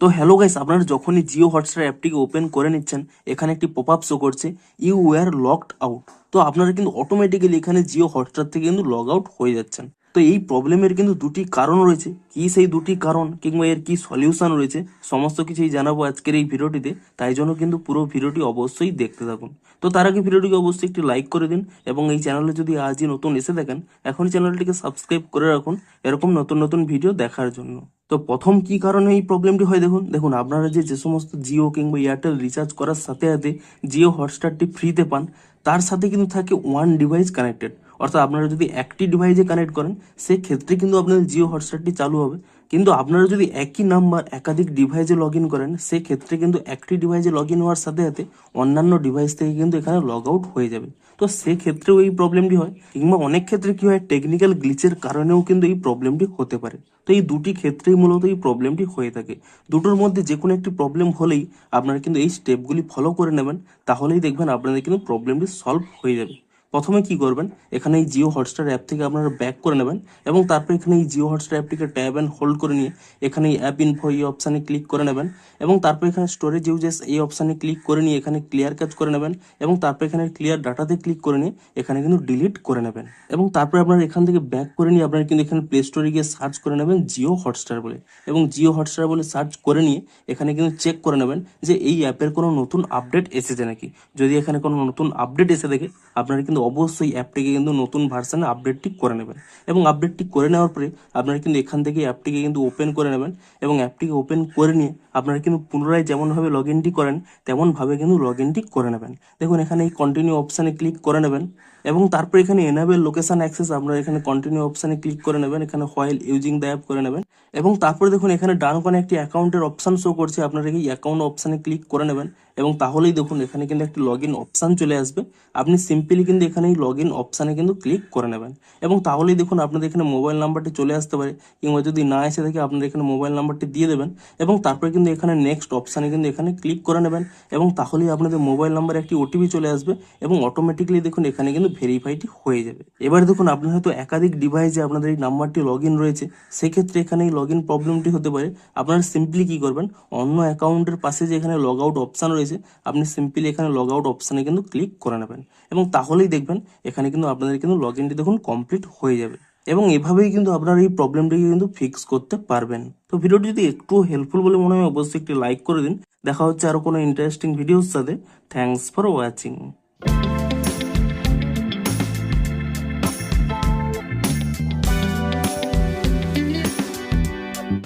তো hello guys, আপনারা যখনই জিও হটস্টার অ্যাপটিকে ওপেন করে নিচ্ছেন, এখানে একটি পপ আপ শো করছে ইউ ওয়্যার লকড আউট। তো আপনারা কিন্তু অটোমেটিক্যালি এখানে জিও হটস্টার থেকে কিন্তু লগ আউট হয়ে যাচ্ছেন। তো এই প্রবলেমের কিন্তু দুটি কারণ রয়েছে। কি সেই দুটি কারণ কিংবা এর কি সলিউশন রয়েছে, সমস্ত কিছুই জানাবো আজকের এই ভিডিওটিতে। তাই জন্য কিন্তু পুরো ভিডিওটি অবশ্যই দেখতে থাকুন। তো তার আগে ভিডিওটিকে অবশ্যই একটি লাইক করে দিন এবং এই চ্যানেলে যদি আজই নতুন এসে থাকেন, এখন চ্যানেলটিকে সাবস্ক্রাইব করে রাখুন এরকম নতুন নতুন ভিডিও দেখার জন্য। তো প্রথম কি কারণে এই প্রবলেমটি হয় দেখুন দেখুন আপনারা যে সমস্ত জিও কিংবা এয়ারটেল রিচার্জ করার সাথে সাথে জিও হটস্টারটি ফ্রিতে পান, তার সাথে কিন্তু থাকে ওয়ান ডিভাইস কানেক্টেড। অর্থাৎ আপনারা যদি একটি ডিভাইসে কানেক্ট করেন, সেক্ষেত্রে কিন্তু আপনাদের জিও হটস্টারটি চালু হবে। কিন্তু আপনারা যদি একই নাম্বার একাধিক ডিভাইসে লগ ইন করেন, সেক্ষেত্রে কিন্তু একটি ডিভাইসে লগ ইন হওয়ার সাথে সাথে অন্যান্য ডিভাইস থেকে কিন্তু এখানে লগ আউট হয়ে যাবে। তো সেক্ষেত্রেও এই প্রবলেমটি হয়, কিংবা অনেক ক্ষেত্রে কি হয়, টেকনিক্যাল গ্লিচের কারণেও কিন্তু এই প্রবলেমটি হতে পারে। তো এই দুটি ক্ষেত্রেই মূলত এই প্রবলেমটি হয়ে থাকে। দুটোর মধ্যে যে কোনো একটি প্রবলেম হলেই আপনারা কিন্তু এই স্টেপগুলি ফলো করে নেবেন, তাহলেই দেখবেন আপনাদের কিন্তু প্রবলেমটি সলভ হয়ে যাবে। প্রথমে কি করবেন, এখানে এই জিও হটস্টার অ্যাপ থেকে আপনারা ব্যাক করে নেবেন এবং তারপর এখানে এই জিও হটস্টার অ্যাপটিকে ট্যাব অ্যান্ড হোল্ড করে নিয়ে এখানে এই অ্যাপ ইনফো এই অপশানে ক্লিক করে নেবেন এবং তারপর এখানে স্টোরেজ ইউজেস এই অপশানে ক্লিক করে নিয়ে এখানে ক্লিয়ার কাজ করে নেবেন এবং তারপর এখানে ক্লিয়ার ডাটাতে ক্লিক করে নিয়ে এখানে কিন্তু ডিলিট করে নেবেন এবং তারপরে আপনারা এখান থেকে ব্যাক করে নিয়ে আপনারা কিন্তু এখানে প্লে স্টোরে গিয়ে সার্চ করে নেবেন জিও হটস্টার বলে এবং জিও হটস্টার বলে সার্চ করে নিয়ে এখানে কিন্তু চেক করে নেবেন যে এই অ্যাপের কোনো নতুন আপডেট এসেছে নাকি। যদি এখানে কোনো নতুন আপডেট এসে দেখে, আপনারা কিন্তু অবশ্যই অ্যাপটিকে কিন্তু নতুন ভার্সানে আপডেটটি করে নেবেন এবং আপডেটটি করে নেওয়ার পরে আপনারা কিন্তু এখান থেকে অ্যাপটিকে কিন্তু ওপেন করে নেবেন এবং অ্যাপটিকে ওপেন করে নিয়ে আপনারা কিন্তু পুনরায় যেমনভাবে লগ ইনটি করেন তেমনভাবে কিন্তু লগ ইনটি করে নেবেন। দেখুন এখানে এই কন্টিনিউ অপশানে ক্লিক করে নেবেন এবং তারপর এখানে এনাবেল লোকেশন অ্যাক্সেস আপনারা এখানে কন্টিনিউ অপশানে ক্লিক করে নেবেন, এখানে হোয়াইল ইউজিং দ্য অ্যাপ করে নেবেন এবং তারপরে দেখুন এখানে ডান কোণে একটি অ্যাকাউন্টের অপশান শো করছে, আপনারা এই অ্যাকাউন্ট অপশানে ক্লিক করে নেবেন এবং তাহলেই দেখুন এখানে কিন্তু একটি লগ ইন অপশান চলে আসবে। আপনি সিম্পলি কিন্তু এখানে এই লগ ইন অপশানে কিন্তু ক্লিক করে নেবেন এবং তাহলেই দেখুন আপনাদের এখানে মোবাইল নাম্বারটি চলে আসতে পারে, কিংবা যদি না এসে থাকে আপনারা এখানে মোবাইল নাম্বারটি দিয়ে দেবেন এবং তারপরে কিন্তু এখানে নেক্সট অপশানে কিন্তু এখানে ক্লিক করে নেবেন এবং তাহলেই আপনাদের মোবাইল নাম্বারে একটি ওটিপি চলে আসবে এবং অটোমেটিক্যালি দেখুন এখানে কিন্তু ভেরিফাইটি হয়ে যাবে। এবার দেখুন আপনার হয়তো একাধিক ডিভাইসে আপনাদের এই নাম্বারটি লগ ইন রয়েছে, সেক্ষেত্রে এখানে এই লগ ইন প্রবলেমটি হতে পারে। আপনারা সিম্পলি কি করবেন, অন্য অ্যাকাউন্টের পাশে যে এখানে লগ আউট অপশান রয়েছে, আপনি সিম্পলি এখানে লগ আউট অপশানে কিন্তু ক্লিক করে নেবেন এবং তাহলেই দেখবেন এখানে কিন্তু আপনাদের কিন্তু লগ ইনটি দেখুন কমপ্লিট হয়ে যাবে এবং এভাবেই কিন্তু আপনারা এই প্রবলেমটিকে কিন্তু ফিক্স করতে পারবেন। তো ভিডিওটি যদি একটু হেল্পফুল বলে মনে হয়, অবশ্যই একটি লাইক করে দিন। দেখা হচ্ছে আরো কোনো ইন্টারেস্টিং ভিডিওর সাথে। Thanks for watching.